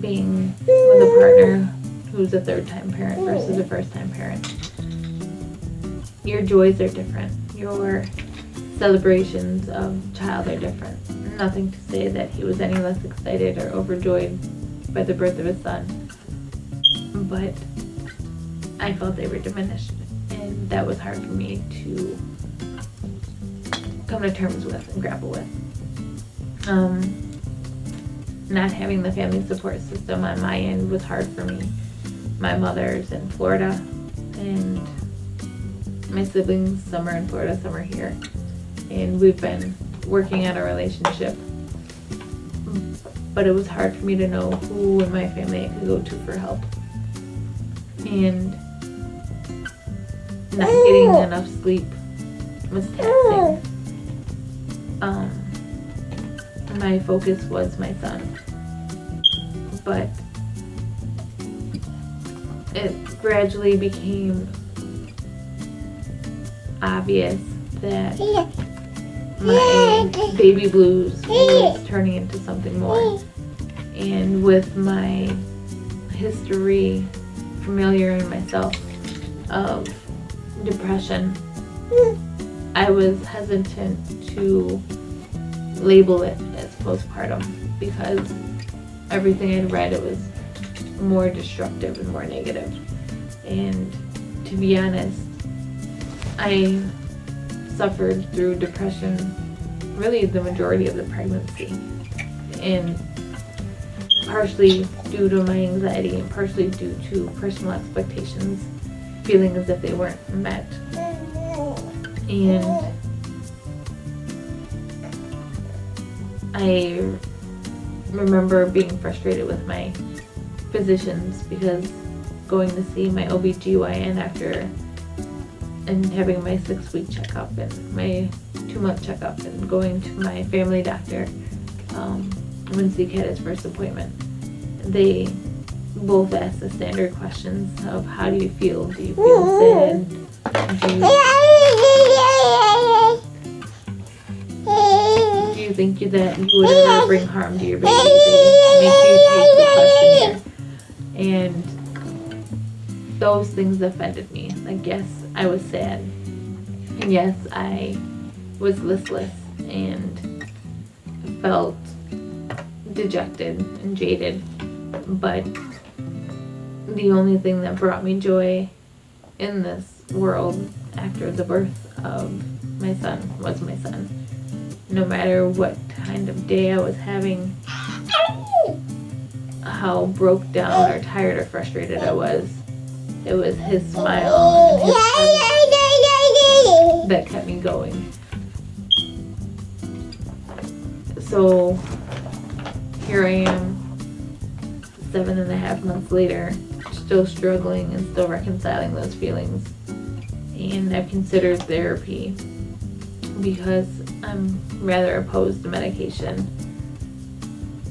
being with a partner who's a third-time parent versus a first-time parent. Your joys are different. Your celebrations of child are different. Nothing to say that he was any less excited or overjoyed by the birth of his son, but I felt they were diminished, and that was hard for me to come to terms with and grapple with. Not having the family support system on my end was hard for me. My mother's in Florida, and my siblings, some are in Florida, some are here. And we've been working at a relationship. But it was hard for me to know who in my family I could go to for help. And not getting enough sleep was taxing. My focus was my son. But it gradually became obvious that my baby blues was turning into something more. And with my history familiar in myself of depression, I was hesitant to label it as postpartum because everything I'd read, it was more destructive and more negative. And to be honest, I suffered through depression really the majority of the pregnancy, and partially due to my anxiety and partially due to personal expectations feeling as if they weren't met. And I remember being frustrated with my physicians because going to see my OBGYN after and having my 6-week checkup and my 2-month checkup and going to my family doctor when Zeke had his first appointment. They both asked the standard questions of how do you feel? Do you feel sad? Do you think that you would ever bring harm to your baby? They make you take the questionnaire. And those things offended me. Like, yes, I was sad. And yes, I was listless and felt dejected and jaded. But the only thing that brought me joy in this world after the birth of my son was my son. No matter what kind of day I was having, how broke down or tired or frustrated I was, it was his smile and his presence that kept me going. So here I am, 7.5 months later, still struggling and still reconciling those feelings. And I've considered therapy because I'm rather opposed to medication.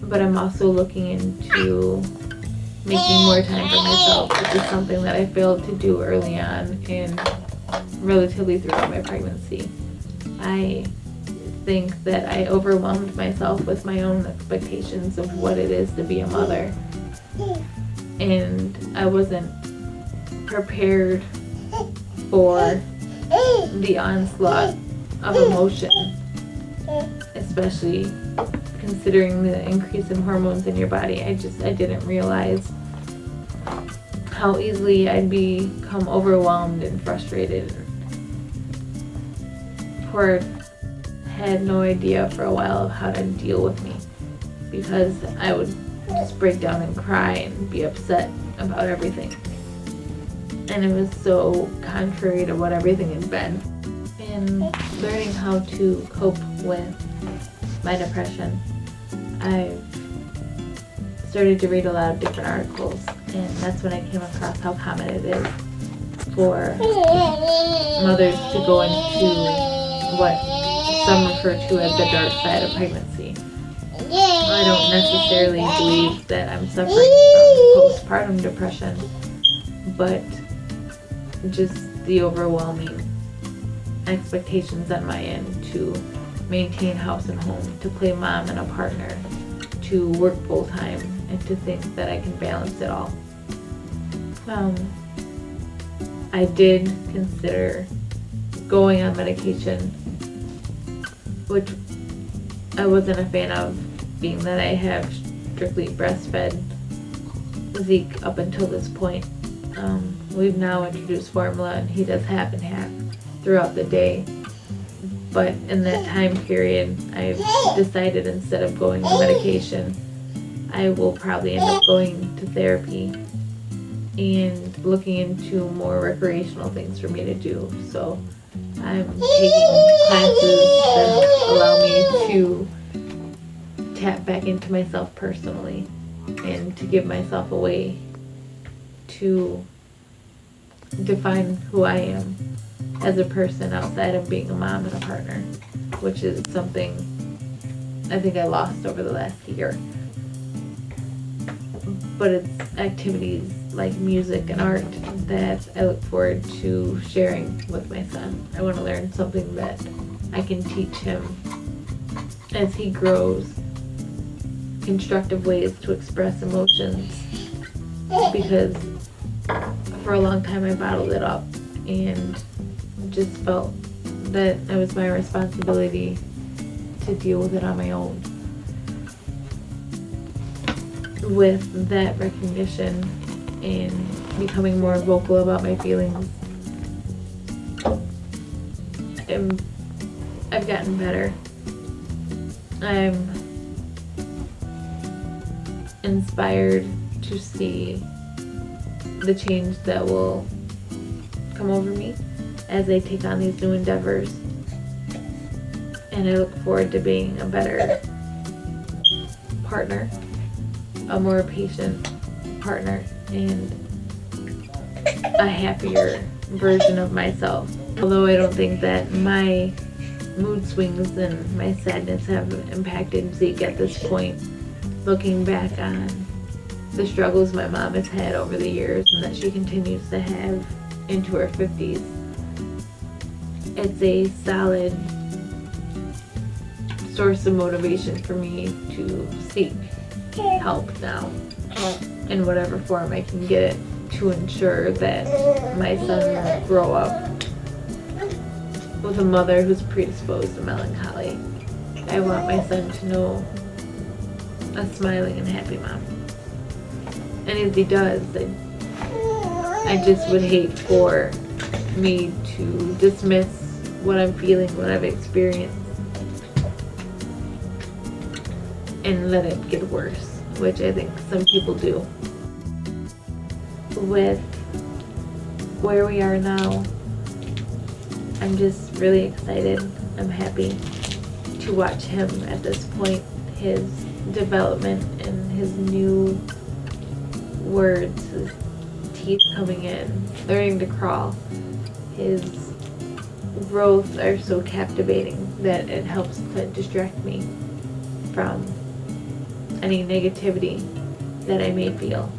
But I'm also looking into making more time for myself, which is something that I failed to do early on and relatively throughout my pregnancy. I think that I overwhelmed myself with my own expectations of what it is to be a mother. And I wasn't prepared for the onslaught of emotion, especially considering the increase in hormones in your body. I didn't realize how easily I'd become overwhelmed and frustrated. Poor had no idea for a while of how to deal with me because I would just break down and cry and be upset about everything. And it was so contrary to what everything had been. And learning how to cope with my depression, I've started to read a lot of different articles, and that's when I came across how common it is for mothers to go into what some refer to as the dark side of pregnancy. I don't necessarily believe that I'm suffering from postpartum depression, but just the overwhelming expectations on my end to maintain house and home, to play mom and a partner, to work full time and to think that I can balance it all. I did consider going on medication, which I wasn't a fan of, being that I have strictly breastfed Zeke up until this point. We've now introduced formula, and he does half and half throughout the day. But in that time period, I've decided instead of going to medication, I will probably end up going to therapy and looking into more recreational things for me to do. So I'm taking classes that allow me to tap back into myself personally and to give myself a way to define who I am as a person outside of being a mom and a partner, which is something I think I lost over the last year. But it's activities like music and art that I look forward to sharing with my son. I want to learn something that I can teach him as he grows, constructive ways to express emotions, because for a long time I bottled it up and just felt that it was my responsibility to deal with it on my own. With that recognition and becoming more vocal about my feelings, I've gotten better. I'm inspired to see the change that will come over me as I take on these new endeavors. And I look forward to being a better partner, a more patient partner, and a happier version of myself. Although I don't think that my mood swings and my sadness have impacted Zeke at this point, looking back on the struggles my mom has had over the years and that she continues to have into her 50s, it's a solid source of motivation for me to seek help now in whatever form I can get it, to ensure that my son won't grow up with a mother who's predisposed to melancholy. I want my son to know a smiling and happy mom. And as he does, I just would hate for me to dismiss what I'm feeling, what I've experienced, and let it get worse, which I think some people do. With where we are now, I'm just really excited. I'm happy to watch him at this point, his development and his new words, his teeth coming in, learning to crawl. His growth are so captivating that it helps to distract me from any negativity that I may feel.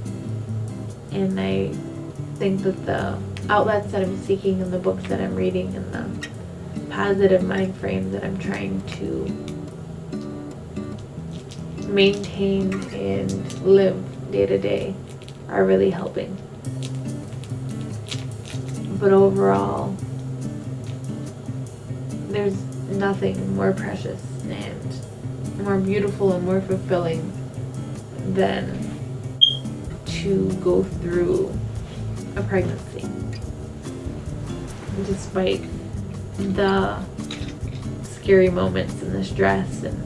And I think that the outlets that I'm seeking and the books that I'm reading and the positive mind frame that I'm trying to maintain and live day to day are really helping. But overall, there's nothing more precious and more beautiful and more fulfilling than to go through a pregnancy. Despite the scary moments and the stress and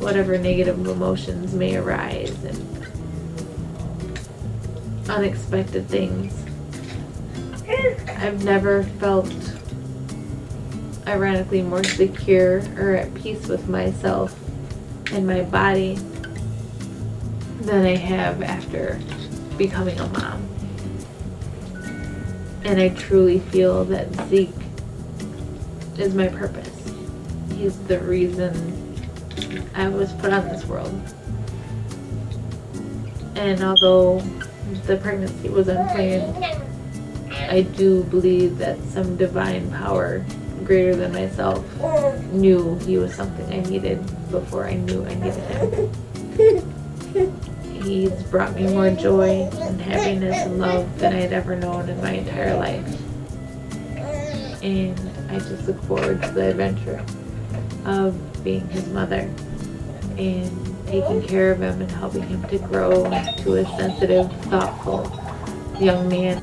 whatever negative emotions may arise and unexpected things, I've never felt ironically more secure or at peace with myself and my body than I have after becoming a mom. And I truly feel that Zeke is my purpose. He's the reason I was put on this world. And although the pregnancy was unplanned, I do believe that some divine power greater than myself knew he was something I needed before I knew I needed him. he's brought me more joy and happiness and love than I'd ever known in my entire life. And I just look forward to the adventure of being his mother and taking care of him and helping him to grow into a sensitive, thoughtful young man.